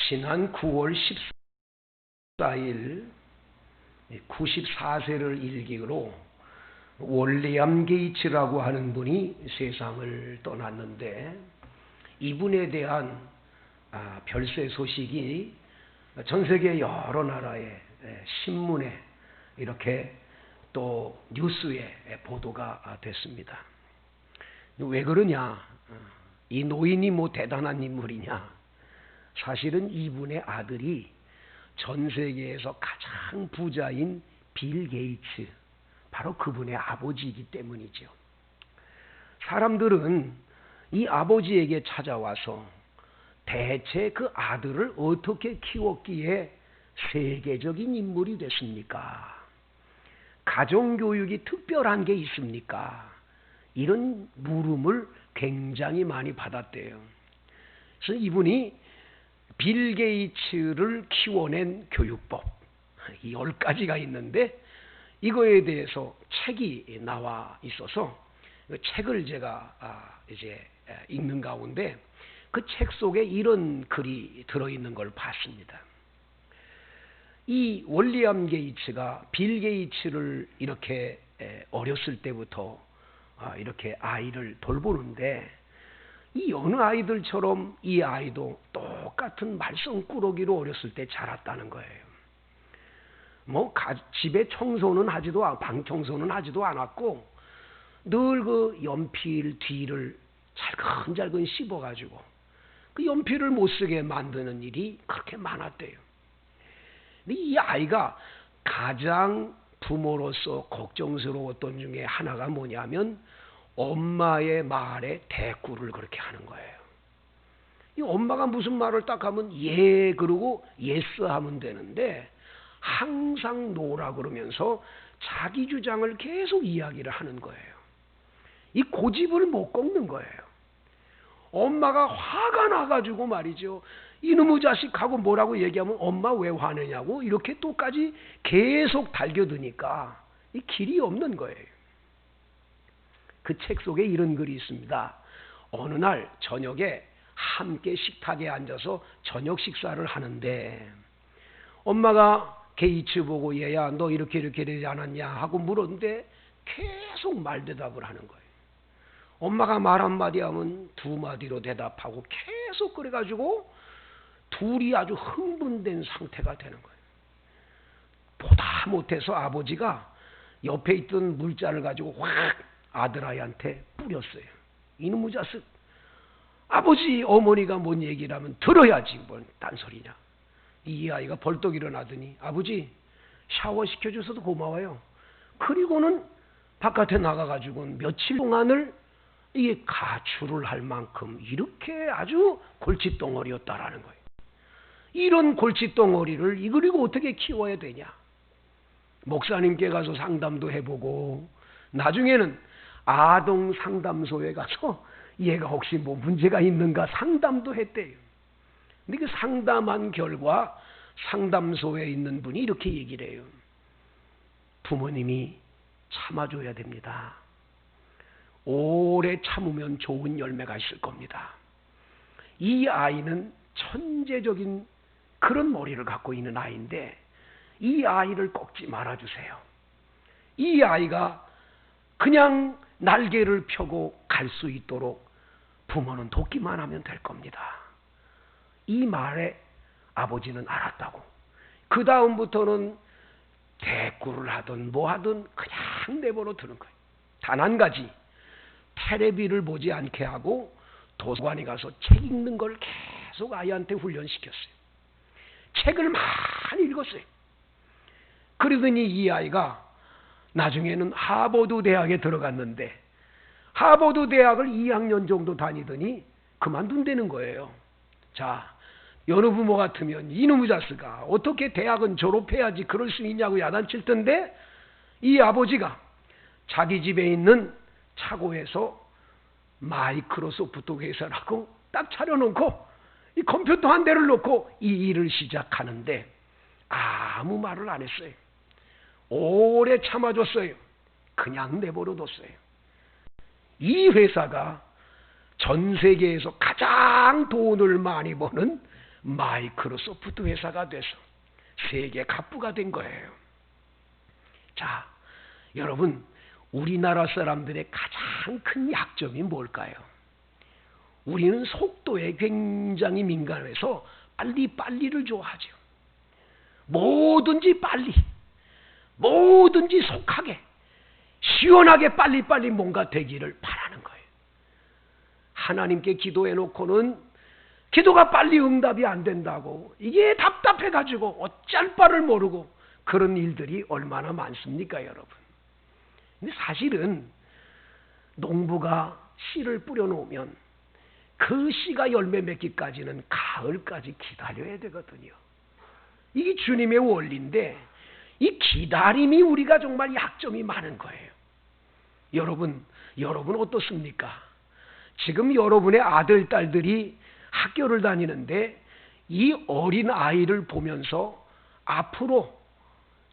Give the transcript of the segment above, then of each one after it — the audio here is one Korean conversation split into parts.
지난 9월 14일 94세를 일기로 월리암 게이츠라고 하는 분이 세상을 떠났는데, 이분에 대한 별세 소식이 전 세계 여러 나라의 신문에 이렇게 또 뉴스에 보도가 됐습니다. 왜 그러냐? 이 노인이 뭐 대단한 인물이냐? 사실은 이분의 아들이 전 세계에서 가장 부자인 빌 게이츠, 바로 그분의 아버지이기 때문이죠. 사람들은 이 아버지에게 찾아와서 대체 그 아들을 어떻게 키웠기에 세계적인 인물이 됐습니까? 가정교육이 특별한 게 있습니까? 이런 물음을 굉장히 많이 받았대요. 그래서 이분이 빌 게이츠를 키워낸 교육법, 이 10가지가 있는데 이거에 대해서 책이 나와 있어서 그 책을 제가 이제 읽는 가운데 그 책 속에 이런 글이 들어있는 걸 봤습니다. 이 월리암 게이츠가 빌 게이츠를 이렇게 어렸을 때부터 이렇게 아이를 돌보는데, 이 어느 아이들처럼 이 아이도 똑같은 말썽꾸러기로 어렸을 때 자랐다는 거예요. 뭐 집에 청소는 하지도 않고 방 청소는 하지도 않았고, 늘 그 연필 뒤를 잘근잘근 씹어가지고 그 연필을 못 쓰게 만드는 일이 그렇게 많았대요. 근데 이 아이가 가장 부모로서 걱정스러웠던 중에 하나가 뭐냐면 엄마의 말에 대꾸를 그렇게 하는 거예요. 이 엄마가 무슨 말을 딱 하면 예 그러고 예스 하면 되는데, 항상 노라 그러면서 자기 주장을 계속 이야기를 하는 거예요. 이 고집을 못 꺾는 거예요. 엄마가 화가 나가지고 말이죠, 이놈의 자식하고 뭐라고 얘기하면 엄마 왜 화내냐고 이렇게 또까지 계속 달겨드니까 이 길이 없는 거예요. 그 책 속에 이런 글이 있습니다. 어느 날 저녁에 함께 식탁에 앉아서 저녁 식사를 하는데, 엄마가 게이츠 보고 얘야 너 이렇게 되지 않았냐 하고 물었는데 계속 말대답을 하는 거예요. 엄마가 말 한마디 하면 두 마디로 대답하고 계속 그래가지고 둘이 아주 흥분된 상태가 되는 거예요. 보다 못해서 아버지가 옆에 있던 물잔을 가지고 확 아들아이한테 뿌렸어요. 이놈의 자식, 아버지 어머니가 뭔 얘기를 하면 들어야지 뭔 딴소리냐. 이 아이가 벌떡 일어나더니 아버지 샤워 시켜줘서도 고마워요. 그리고는 바깥에 나가가지고 며칠 동안을 이게 가출을 할 만큼 이렇게 아주 골칫덩어리였다라는 거예요. 이런 골칫덩어리를 그리고 어떻게 키워야 되냐. 목사님께 가서 상담도 해보고 나중에는 아동 상담소에 가서 얘가 혹시 뭐 문제가 있는가 상담도 했대요. 근데 그 상담한 결과 상담소에 있는 분이 이렇게 얘기를 해요. 부모님이 참아줘야 됩니다. 오래 참으면 좋은 열매가 있을 겁니다. 이 아이는 천재적인 그런 머리를 갖고 있는 아이인데 이 아이를 꺾지 말아주세요. 이 아이가 그냥 날개를 펴고 갈 수 있도록 부모는 돕기만 하면 될 겁니다. 이 말에 아버지는 알았다고. 그 다음부터는 대꾸를 하든 뭐 하든 그냥 내버려 두는 거예요. 단 한 가지, 텔레비를 보지 않게 하고 도서관에 가서 책 읽는 걸 계속 아이한테 훈련시켰어요. 책을 많이 읽었어요. 그러더니 이 아이가 나중에는 하버드 대학에 들어갔는데, 하버드 대학을 2학년 정도 다니더니 그만둔다는 거예요. 자, 여느 부모 같으면 이놈의 자식아 어떻게 대학은 졸업해야지 그럴 수 있냐고 야단칠 텐데, 이 아버지가 자기 집에 있는 차고에서 마이크로소프트 회사라고 딱 차려놓고 이 컴퓨터 한 대를 놓고 이 일을 시작하는데 아무 말을 안 했어요. 오래 참아줬어요. 그냥 내버려뒀어요. 이 회사가 전 세계에서 가장 돈을 많이 버는 마이크로소프트 회사가 돼서 세계 갑부가 된 거예요. 자, 여러분, 우리나라 사람들의 가장 큰 약점이 뭘까요? 우리는 속도에 굉장히 민감해서 빨리빨리를 좋아하죠. 뭐든지 빨리, 뭐든지 속하게, 시원하게 빨리빨리 뭔가 되기를 바라는 거예요. 하나님께 기도해놓고는 기도가 빨리 응답이 안 된다고 이게 답답해가지고 어쩔 바를 모르고 그런 일들이 얼마나 많습니까, 여러분? 근데 사실은 농부가 씨를 뿌려놓으면 그 씨가 열매 맺기까지는 가을까지 기다려야 되거든요. 이게 주님의 원리인데 이 기다림이 우리가 정말 약점이 많은 거예요. 여러분 어떻습니까? 지금 여러분의 아들, 딸들이 학교를 다니는데 이 어린 아이를 보면서 앞으로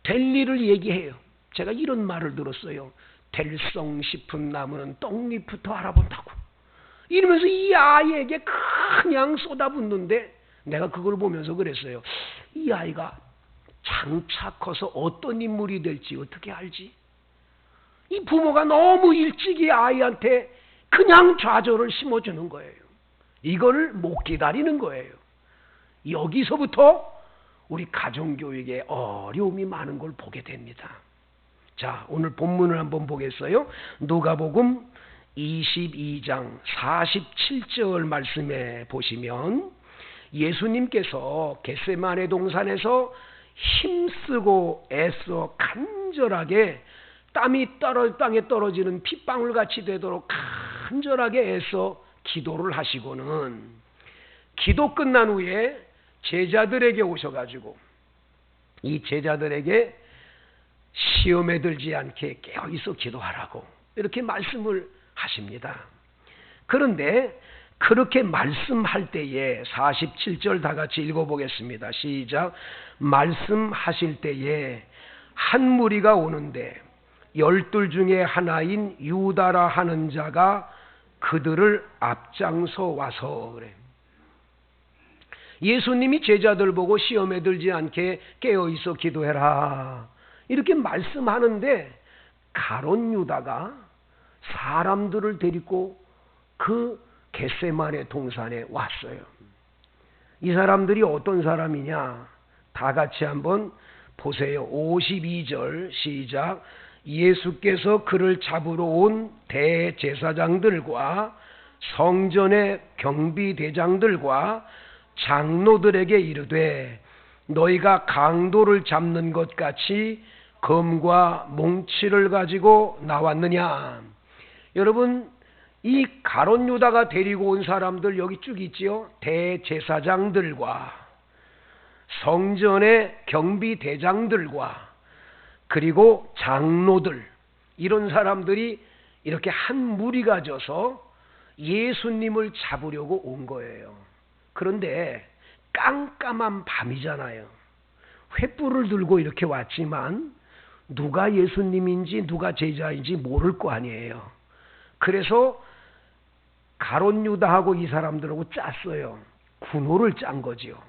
될 일을 얘기해요. 제가 이런 말을 들었어요. 될성 싶은 나무는 떡잎부터 알아본다고. 이러면서 이 아이에게 그냥 쏟아붓는데 내가 그걸 보면서 그랬어요. 이 아이가 장차 커서 어떤 인물이 될지 어떻게 알지? 이 부모가 너무 일찍 이 아이한테 그냥 좌절을 심어주는 거예요. 이걸 못 기다리는 거예요. 여기서부터 우리 가정교육에 어려움이 많은 걸 보게 됩니다. 자, 오늘 본문을 한번 보겠어요. 누가복음 22장 47절 말씀에 보시면 예수님께서 겟세마네 동산에서 힘쓰고 애써 간절하게 땀이 땅에 떨어지는 핏방울같이 되도록 간절하게 애써 기도를 하시고는 기도 끝난 후에 제자들에게 오셔가지고 이 제자들에게 시험에 들지 않게 깨어있어 기도하라고 이렇게 말씀을 하십니다. 그런데 그렇게 말씀할 때에 47절 다 같이 읽어보겠습니다. 시작. 말씀하실 때에 한 무리가 오는데 12 중에 하나인 유다라 하는 자가 그들을 앞장서 와서 그래. 예수님이 제자들 보고 시험에 들지 않게 깨어있어 기도해라 이렇게 말씀하는데 가롯 유다가 사람들을 데리고 그 겟세마네 동산에 왔어요. 이 사람들이 어떤 사람이냐? 다 같이 한번 보세요. 52절 시작. 예수께서 그를 잡으러 온 대제사장들과 성전의 경비대장들과 장로들에게 이르되 너희가 강도를 잡는 것 같이 검과 몽치를 가지고 나왔느냐. 여러분, 이 가롯 유다가 데리고 온 사람들 여기 쭉 있지요. 대제사장들과 성전의 경비대장들과 그리고 장로들, 이런 사람들이 이렇게 한 무리가 져서 예수님을 잡으려고 온 거예요. 그런데 깜깜한 밤이잖아요. 횃불을 들고 이렇게 왔지만 누가 예수님인지 누가 제자인지 모를 거 아니에요. 그래서 가롯 유다하고 이 사람들하고 짰어요. 군호를 짠 거지요.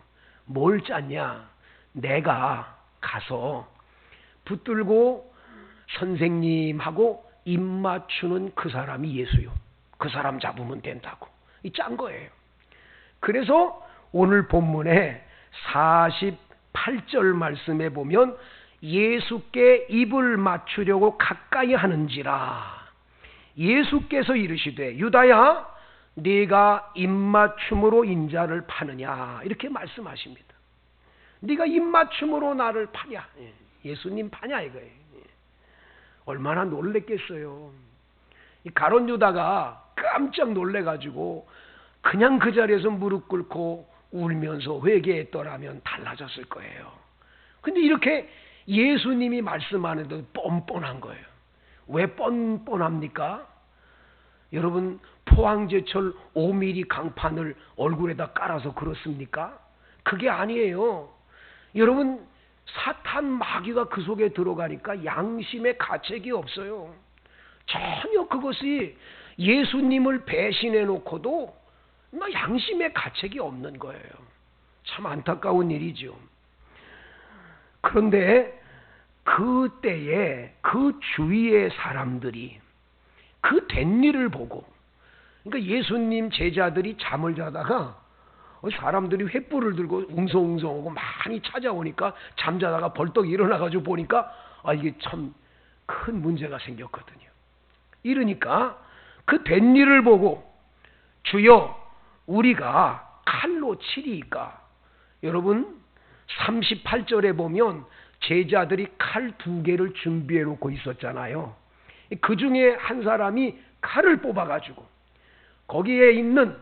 뭘 짰냐? 내가 가서 붙들고 선생님하고 입 맞추는 그 사람이 예수요. 그 사람 잡으면 된다고. 이 짠 거예요. 그래서 오늘 본문에 48절 말씀에 보면 예수께 입을 맞추려고 가까이 하는지라 예수께서 이르시되 유다야 네가 입맞춤으로 인자를 파느냐 이렇게 말씀하십니다. 네가 입맞춤으로 나를 파냐, 예수님 파냐 이거예요. 얼마나 놀랬겠어요. 이 가롯 유다가 깜짝 놀래가지고 그냥 그 자리에서 무릎 꿇고 울면서 회개했더라면 달라졌을 거예요. 근데 이렇게 예수님이 말씀하는데도 뻔뻔한 거예요. 왜 뻔뻔합니까? 여러분, 포항제철 5mm 강판을 얼굴에다 깔아서 그렇습니까? 그게 아니에요. 여러분, 사탄 마귀가 그 속에 들어가니까 양심의 가책이 없어요. 전혀 그것이 예수님을 배신해 놓고도 양심의 가책이 없는 거예요. 참 안타까운 일이죠. 그런데 그때에 그 주위의 사람들이 그 된 일을 보고, 그러니까 예수님 제자들이 잠을 자다가 사람들이 횃불을 들고 웅성웅성하고 많이 찾아오니까 잠자다가 벌떡 일어나가지고 보니까 이게 참 큰 문제가 생겼거든요. 이러니까 그 된 일을 보고 주여 우리가 칼로 치리이까. 여러분 38절에 보면 제자들이 칼 2개를 준비해 놓고 있었잖아요. 그 중에 한 사람이 칼을 뽑아가지고 거기에 있는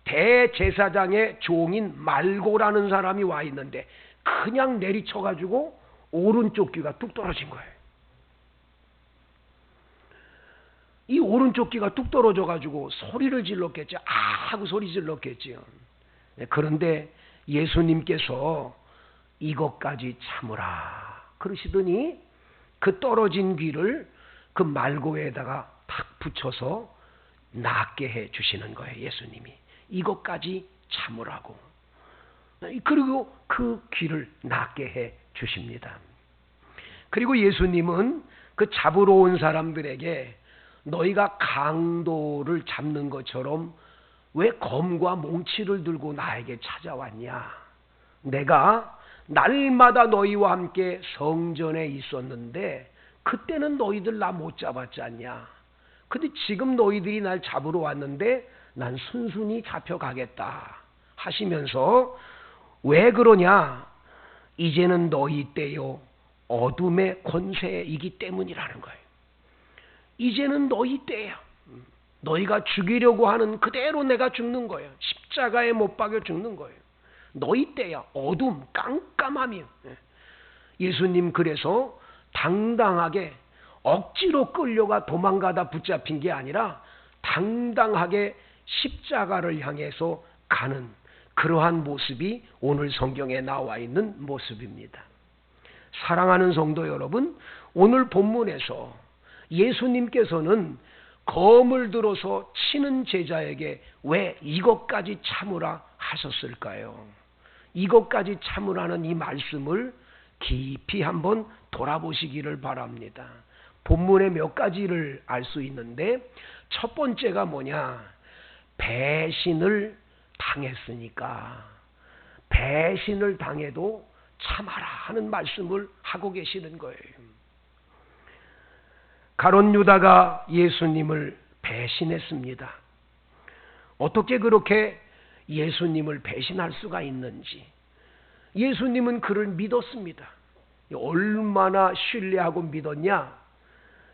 대제사장의 종인 말고라는 사람이 와 있는데 그냥 내리쳐가지고 오른쪽 귀가 뚝 떨어진 거예요. 이 오른쪽 귀가 뚝 떨어져가지고 소리를 질렀겠죠. 아 하고 소리 질렀겠지요. 그런데 예수님께서 이것까지 참으라 그러시더니 그 떨어진 귀를 그 말고에다가 탁 붙여서 낫게 해 주시는 거예요. 예수님이 이것까지 참으라고. 그리고 그 귀를 낫게 해 주십니다. 그리고 예수님은 그 잡으러 온 사람들에게 너희가 강도를 잡는 것처럼 왜 검과 몽치를 들고 나에게 찾아왔냐? 내가 날마다 너희와 함께 성전에 있었는데 그때는 너희들 나 못 잡았지 않냐? 근데 지금 너희들이 날 잡으러 왔는데 난 순순히 잡혀가겠다 하시면서 왜 그러냐? 이제는 너희 때요 어둠의 권세이기 때문이라는 거예요. 이제는 너희 때야. 너희가 죽이려고 하는 그대로 내가 죽는 거예요. 십자가에 못 박여 죽는 거예요. 너희 때야. 어둠, 깜깜함이요. 예수님 그래서 당당하게 억지로 끌려가 도망가다 붙잡힌 게 아니라 당당하게 십자가를 향해서 가는 그러한 모습이 오늘 성경에 나와 있는 모습입니다. 사랑하는 성도 여러분, 오늘 본문에서 예수님께서는 검을 들어서 치는 제자에게 왜 이것까지 참으라 하셨을까요? 이것까지 참으라는 이 말씀을 깊이 한번 돌아보시기를 바랍니다. 본문의 몇 가지를 알 수 있는데 첫 번째가 뭐냐? 배신을 당했으니까 배신을 당해도 참아라 하는 말씀을 하고 계시는 거예요. 가룟 유다가 예수님을 배신했습니다. 어떻게 그렇게 예수님을 배신할 수가 있는지. 예수님은 그를 믿었습니다. 얼마나 신뢰하고 믿었냐?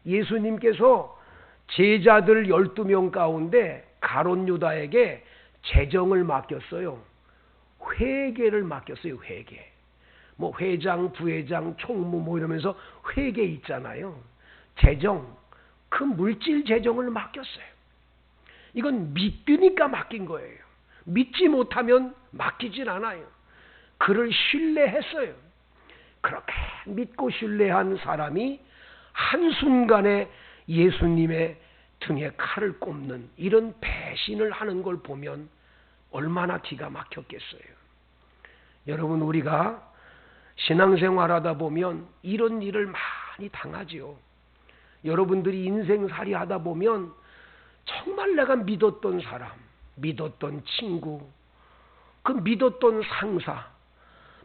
예수님께서 제자들 12명 가운데 가룟 유다에게 재정을 맡겼어요. 회계를 맡겼어요. 회계. 뭐 회장, 부회장, 총무 이러면서 회계 있잖아요. 재정, 그 물질 재정을 맡겼어요. 이건 믿으니까 맡긴 거예요. 믿지 못하면 맡기질 않아요. 그를 신뢰했어요. 그렇게 믿고 신뢰한 사람이 한순간에 예수님의 등에 칼을 꼽는 이런 배신을 하는 걸 보면 얼마나 기가 막혔겠어요. 여러분, 우리가 신앙생활하다 보면 이런 일을 많이 당하지요. 여러분들이 인생살이 하다 보면 정말 내가 믿었던 사람, 믿었던 친구, 그 믿었던 상사,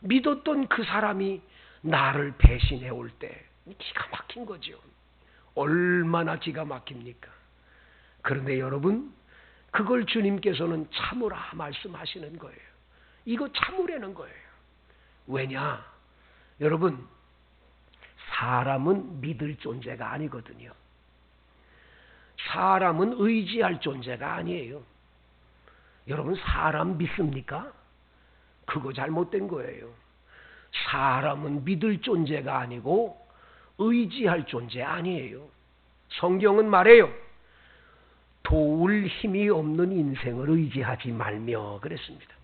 믿었던 그 사람이 나를 배신해 올 때 기가 막힌 거죠. 얼마나 기가 막힙니까? 그런데 여러분, 그걸 주님께서는 참으라 말씀하시는 거예요. 이거 참으라는 거예요. 왜냐? 여러분, 사람은 믿을 존재가 아니거든요. 사람은 의지할 존재가 아니에요. 여러분, 사람 믿습니까? 그거 잘못된 거예요. 사람은 믿을 존재가 아니고 의지할 존재 아니에요. 성경은 말해요. 도울 힘이 없는 인생을 의지하지 말며 그랬습니다.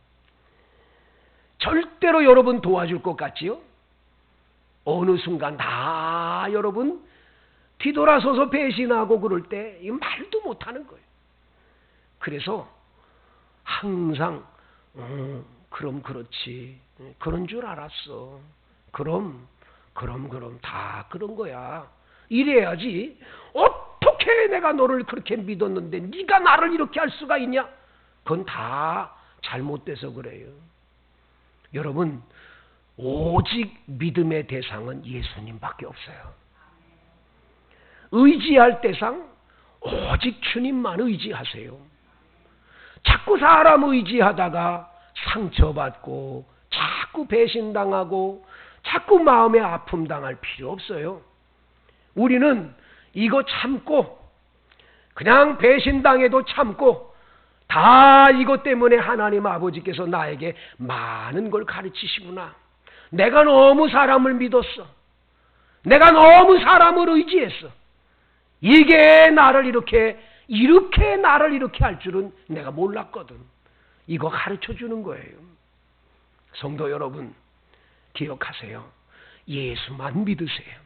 절대로 여러분 도와줄 것 같지요? 어느 순간 다 여러분 뒤돌아서서 배신하고 그럴 때 이 말도 못하는 거예요. 그래서 항상 그럼 그렇지. 그런 줄 알았어. 그럼 다 그런 거야. 이래야지. 어떻게 내가 너를 그렇게 믿었는데 네가 나를 이렇게 할 수가 있냐? 그건 다 잘못돼서 그래요. 여러분, 오직 믿음의 대상은 예수님밖에 없어요. 의지할 대상 오직 주님만 의지하세요. 자꾸 사람 의지하다가 상처받고 자꾸 배신당하고 자꾸 마음에 아픔 당할 필요 없어요. 우리는 이거 참고 그냥 배신당해도 참고 다 이것 때문에 하나님 아버지께서 나에게 많은 걸 가르치시구나. 내가 너무 사람을 믿었어. 내가 너무 사람을 의지했어. 이게 나를 이렇게 나를 이렇게 할 줄은 내가 몰랐거든. 이거 가르쳐 주는 거예요. 성도 여러분, 기억하세요. 예수만 믿으세요.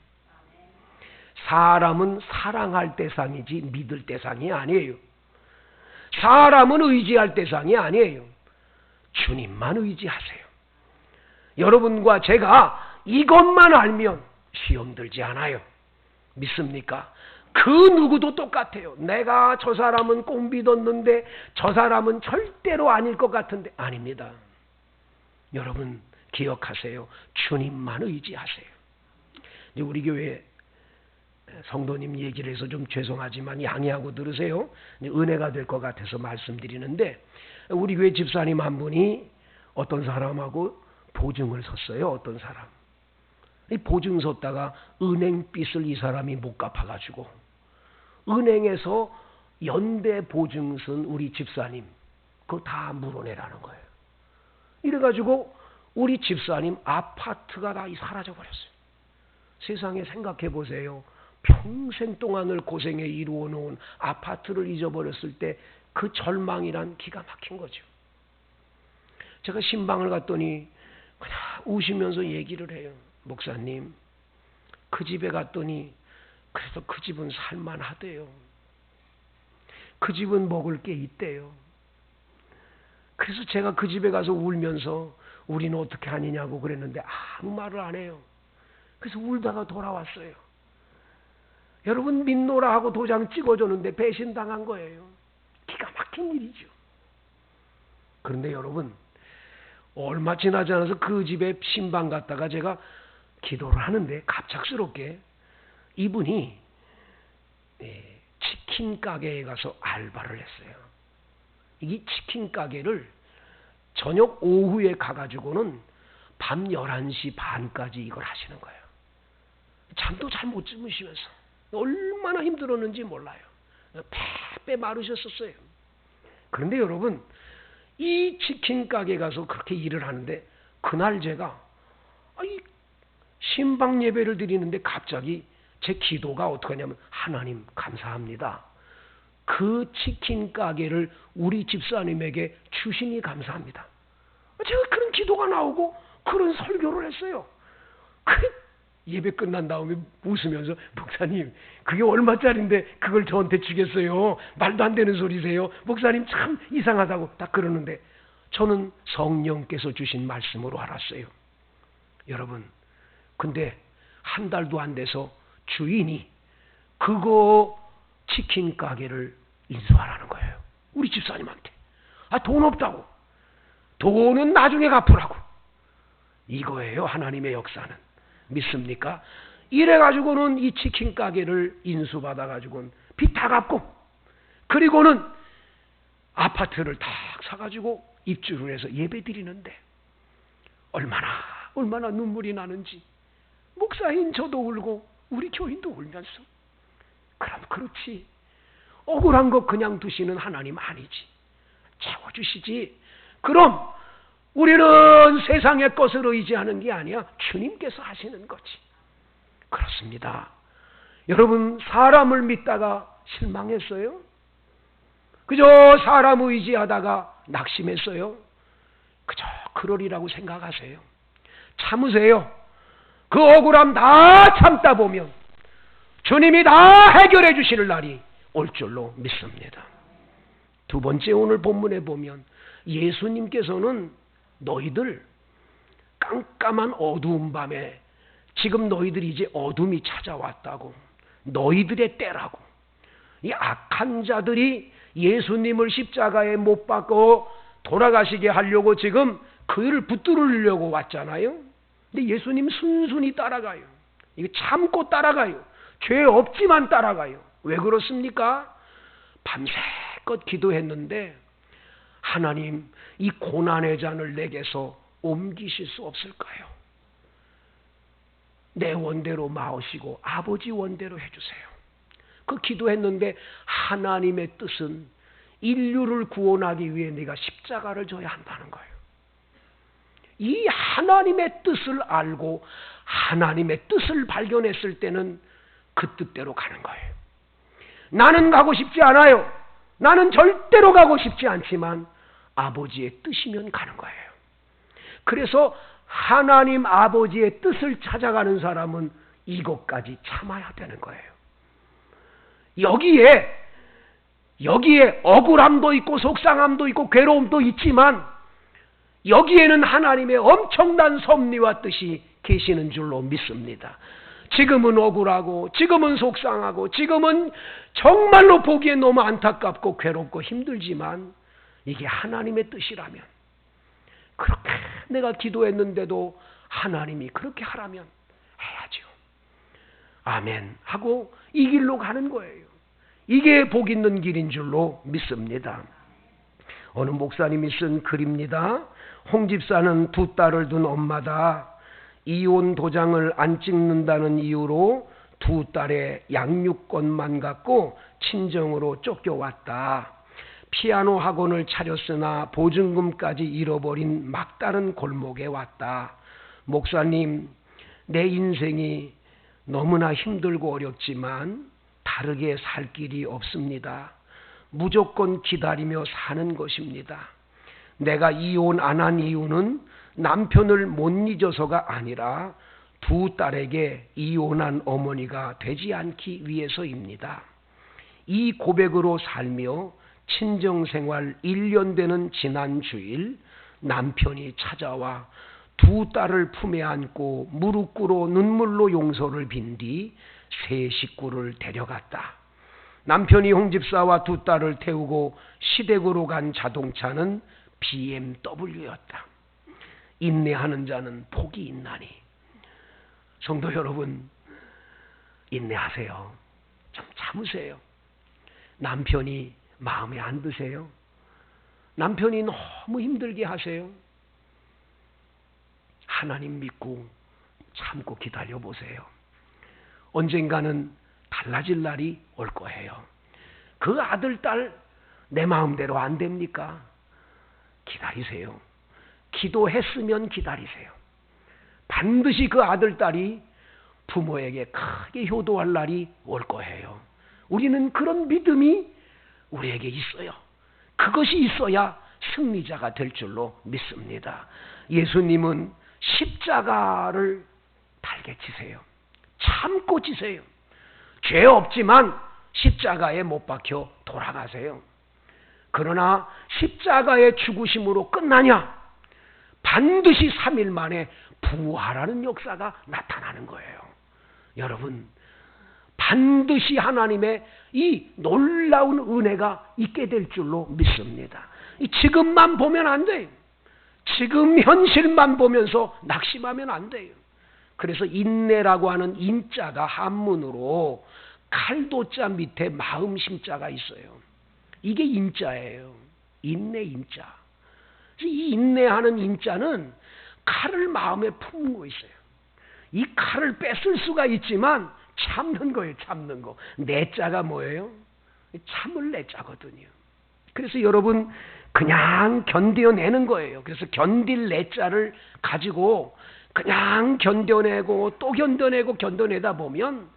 사람은 사랑할 대상이지 믿을 대상이 아니에요. 사람은 의지할 대상이 아니에요. 주님만 의지하세요. 여러분과 제가 이것만 알면 시험 들지 않아요. 믿습니까? 그 누구도 똑같아요. 내가 저 사람은 꼭 믿었는데 저 사람은 절대로 아닐 것 같은데 아닙니다. 여러분 기억하세요. 주님만 의지하세요. 우리 교회 성도님 얘기를 해서 좀 죄송하지만 양해하고 들으세요. 은혜가 될 것 같아서 말씀드리는데 우리 교회 집사님 한 분이 어떤 사람하고 보증을 섰어요. 어떤 사람. 이 보증 섰다가 은행빚을 이 사람이 못 갚아가지고 은행에서 연대 보증 쓴 우리 집사님 그거 다 물어내라는 거예요. 이래가지고 우리 집사님 아파트가 다 사라져버렸어요. 세상에 생각해 보세요. 평생 동안을 고생해 이루어 놓은 아파트를 잊어버렸을 때 그 절망이란 기가 막힌 거죠. 제가 신방을 갔더니 그냥 우시면서 얘기를 해요. 목사님, 그 집에 갔더니 그래도 그 집은 살만하대요. 그 집은 먹을 게 있대요. 그래서 제가 그 집에 가서 울면서 우리는 어떻게 하느냐고 그랬는데 아무 말을 안 해요. 그래서 울다가 돌아왔어요. 여러분 믿노라 하고 도장 찍어줬는데 배신당한 거예요. 기가 막힌 일이죠. 그런데 여러분 얼마 지나지 않아서 그 집에 신방 갔다가 제가 기도를 하는데 갑작스럽게 이분이 치킨 가게에 가서 알바를 했어요. 이 치킨 가게를 저녁 오후에 가가지고는 밤 11시 반까지 이걸 하시는 거예요. 잠도 잘 못 주무시면서 얼마나 힘들었는지 몰라요. 빼빼 마르셨었어요. 그런데 여러분 이 치킨 가게 가서 그렇게 일을 하는데 그날 제가 신방 예배를 드리는데 갑자기 제 기도가 어떻게 하냐면 하나님 감사합니다. 그 치킨 가게를 우리 집사님에게 주시니 감사합니다. 제가 그런 기도가 나오고 그런 설교를 했어요. 예배 끝난 다음에 웃으면서 목사님 그게 얼마짜리인데 그걸 저한테 주겠어요. 말도 안 되는 소리세요. 목사님 참 이상하다고 딱 그러는데 저는 성령께서 주신 말씀으로 알았어요. 여러분 근데 한 달도 안 돼서 주인이 그거 치킨 가게를 인수하라는 거예요. 우리 집사님한테. 돈 없다고. 돈은 나중에 갚으라고. 이거예요. 하나님의 역사는. 믿습니까? 이래가지고는 이 치킨 가게를 인수받아가지고는 빚 다 갚고 그리고는 아파트를 딱 사가지고 입주를 해서 예배 드리는데 얼마나 눈물이 나는지 목사인 저도 울고 우리 교인도 울면서 그럼 그렇지 억울한 거 그냥 두시는 하나님 아니지. 채워주시지. 그럼 우리는 세상의 것을 의지하는 게 아니야. 주님께서 하시는 거지. 그렇습니다. 여러분 사람을 믿다가 실망했어요? 그저 사람 의지하다가 낙심했어요? 그저 그러리라고 생각하세요. 참으세요. 그 억울함 다 참다 보면 주님이 다 해결해 주실 날이 올 줄로 믿습니다. 두 번째 오늘 본문에 보면 예수님께서는 너희들 깜깜한 어두운 밤에 지금 너희들이 이제 어둠이 찾아왔다고, 너희들의 때라고, 이 악한 자들이 예수님을 십자가에 못 박고 돌아가시게 하려고 지금 그를 붙들으려고 왔잖아요. 근데 예수님 순순히 따라가요. 이거 참고 따라가요. 죄 없지만 따라가요. 왜 그렇습니까? 밤새껏 기도했는데 하나님, 이 고난의 잔을 내게서 옮기실 수 없을까요? 내 원대로 마으시고 아버지 원대로 해주세요. 그 기도했는데 하나님의 뜻은 인류를 구원하기 위해 네가 십자가를 져야 한다는 거예요. 이 하나님의 뜻을 알고 하나님의 뜻을 발견했을 때는 그 뜻대로 가는 거예요. 나는 가고 싶지 않아요. 나는 절대로 가고 싶지 않지만 아버지의 뜻이면 가는 거예요. 그래서 하나님 아버지의 뜻을 찾아가는 사람은 이것까지 참아야 되는 거예요. 여기에 억울함도 있고 속상함도 있고 괴로움도 있지만 여기에는 하나님의 엄청난 섭리와 뜻이 계시는 줄로 믿습니다. 지금은 억울하고 지금은 속상하고 지금은 정말로 보기에 너무 안타깝고 괴롭고 힘들지만 이게 하나님의 뜻이라면, 그렇게 내가 기도했는데도 하나님이 그렇게 하라면 해야죠. 아멘 하고 이 길로 가는 거예요. 이게 복 있는 길인 줄로 믿습니다. 어느 목사님이 쓴 글입니다. 홍 집사는 두 딸을 둔 엄마다. 이혼 도장을 안 찍는다는 이유로 두 딸의 양육권만 갖고 친정으로 쫓겨왔다. 피아노 학원을 차렸으나 보증금까지 잃어버린 막다른 골목에 왔다. 목사님, 내 인생이 너무나 힘들고 어렵지만 다르게 살 길이 없습니다. 무조건 기다리며 사는 것입니다. 내가 이혼 안 한 이유는 남편을 못 잊어서가 아니라 두 딸에게 이혼한 어머니가 되지 않기 위해서입니다. 이 고백으로 살며 친정생활 1년 되는 지난 주일 남편이 찾아와 두 딸을 품에 안고 무릎 꿇어 눈물로 용서를 빈 뒤 세 식구를 데려갔다. 남편이 홍 집사와 두 딸을 태우고 시댁으로 간 자동차는 BMW였다. 인내하는 자는 복이 있나니. 성도 여러분, 인내하세요. 좀 참으세요. 남편이 마음에 안 드세요? 남편이 너무 힘들게 하세요? 하나님 믿고 참고 기다려보세요. 언젠가는 달라질 날이 올 거예요. 그 아들, 딸 내 마음대로 안 됩니까? 기다리세요. 기도했으면 기다리세요. 반드시 그 아들, 딸이 부모에게 크게 효도할 날이 올 거예요. 우리는 그런 믿음이 우리에게 있어요. 그것이 있어야 승리자가 될 줄로 믿습니다. 예수님은 십자가를 달게 지세요. 참고 지세요. 죄 없지만 십자가에 못 박혀 돌아가세요. 그러나 십자가의 죽으심으로 끝나냐? 반드시 3일 만에 부활하는 역사가 나타나는 거예요. 여러분, 반드시 하나님의 이 놀라운 은혜가 있게 될 줄로 믿습니다. 지금만 보면 안 돼요. 지금 현실만 보면서 낙심하면 안 돼요. 그래서 인내라고 하는 인자가 한문으로 칼도자 밑에 마음심자가 있어요. 이게 인자예요. 인내 인자. 이 인내하는 인자는 칼을 마음에 품고 있어요. 이 칼을 뺏을 수가 있지만 참는 거예요. 참는 거. 내자가 뭐예요? 참을 내자거든요. 그래서 여러분 그냥 견뎌내는 거예요. 그래서 견딜 내자를 가지고 그냥 견뎌내고 또 견뎌내고 견뎌내다 보면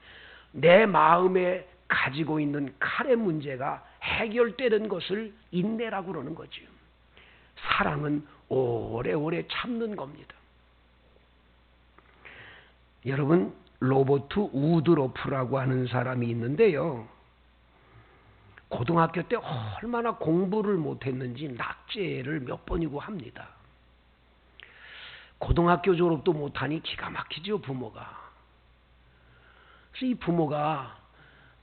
내 마음에 가지고 있는 칼의 문제가 해결되는 것을 인내라고 그러는 거죠. 사랑은 오래오래 참는 겁니다. 여러분, 로버트 우드로프라고 하는 사람이 있는데요. 고등학교 때 얼마나 공부를 못했는지 낙제를 몇 번이고 합니다. 고등학교 졸업도 못하니 기가 막히죠, 부모가. 그래서 이 부모가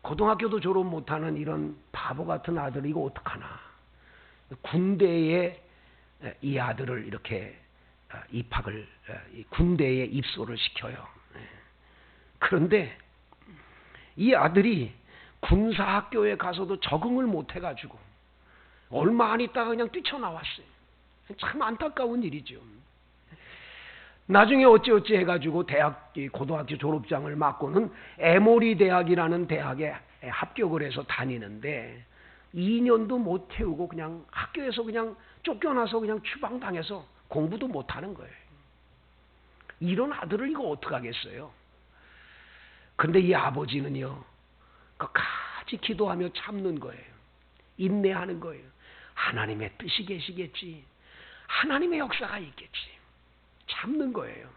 고등학교도 졸업 못하는 이런 바보 같은 아들을 이거 어떡하나. 군대에 이 아들을 이렇게 입학을, 군대에 입소를 시켜요. 그런데 이 아들이 군사학교에 가서도 적응을 못해가지고 얼마 안 있다가 그냥 뛰쳐나왔어요. 참 안타까운 일이죠. 나중에 어찌어찌 해가지고 고등학교 졸업장을 맞고는 에모리 대학이라는 대학에 합격을 해서 다니는데 2년도 못 채우고 그냥 학교에서 그냥 쫓겨나서 그냥 추방당해서 공부도 못하는 거예요. 이런 아들을 이거 어떡하겠어요. 근데 이 아버지는요, 끝까지 기도하며 참는 거예요. 인내하는 거예요. 하나님의 뜻이 계시겠지. 하나님의 역사가 있겠지. 참는 거예요.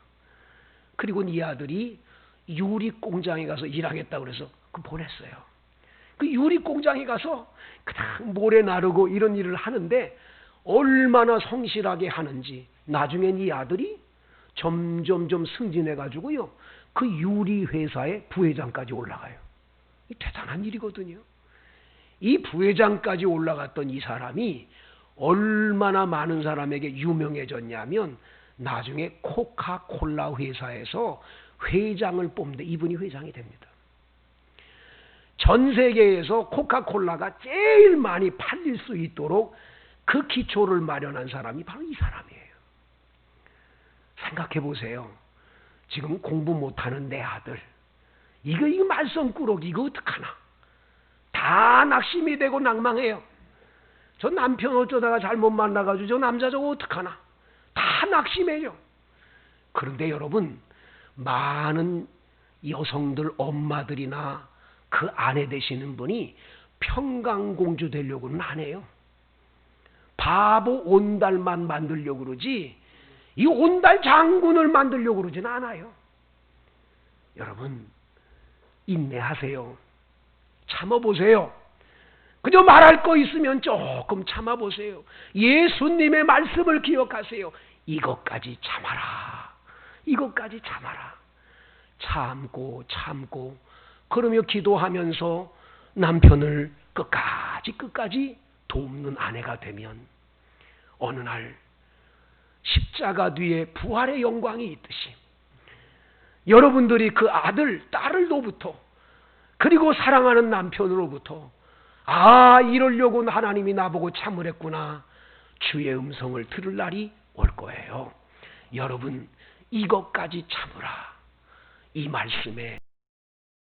그리고 이 아들이 유리공장에 가서 일하겠다고 그래서 보냈어요. 그 유리공장에 가서 그냥 모래 나르고 이런 일을 하는데 얼마나 성실하게 하는지 나중엔 이 아들이 점점점 승진해가지고요. 그 유리회사의 부회장까지 올라가요. 이 대단한 일이거든요. 이 부회장까지 올라갔던 이 사람이 얼마나 많은 사람에게 유명해졌냐면 나중에 코카콜라 회사에서 회장을 뽑는데 이분이 회장이 됩니다. 전 세계에서 코카콜라가 제일 많이 팔릴 수 있도록 그 기초를 마련한 사람이 바로 이 사람이에요. 생각해 보세요. 지금 공부 못하는 내 아들, 이거 말썽꾸러기 이거 어떡하나. 다 낙심이 되고 낭망해요. 저 남편 어쩌다가 잘못 만나가지고 저 남자 저거 어떡하나. 다 낙심해요. 그런데 여러분, 많은 여성들 엄마들이나 그 아내 되시는 분이 평강공주 되려고는 안 해요. 바보 온달만 만들려고 그러지 이 온달 장군을 만들려고 그러지는 않아요. 여러분, 인내하세요. 참아보세요. 그저 말할 거 있으면 조금 참아보세요. 예수님의 말씀을 기억하세요. 이것까지 참아라. 이것까지 참아라. 참고 그러며 기도하면서 남편을 끝까지 돕는 아내가 되면 어느 날 십자가 뒤에 부활의 영광이 있듯이 여러분들이 그 아들, 딸을로부터 그리고 사랑하는 남편으로부터 이러려고 하나님이 나보고 참으랬구나 주의 음성을 들을 날이 올 거예요. 여러분, 이것까지 참으라. 이 말씀에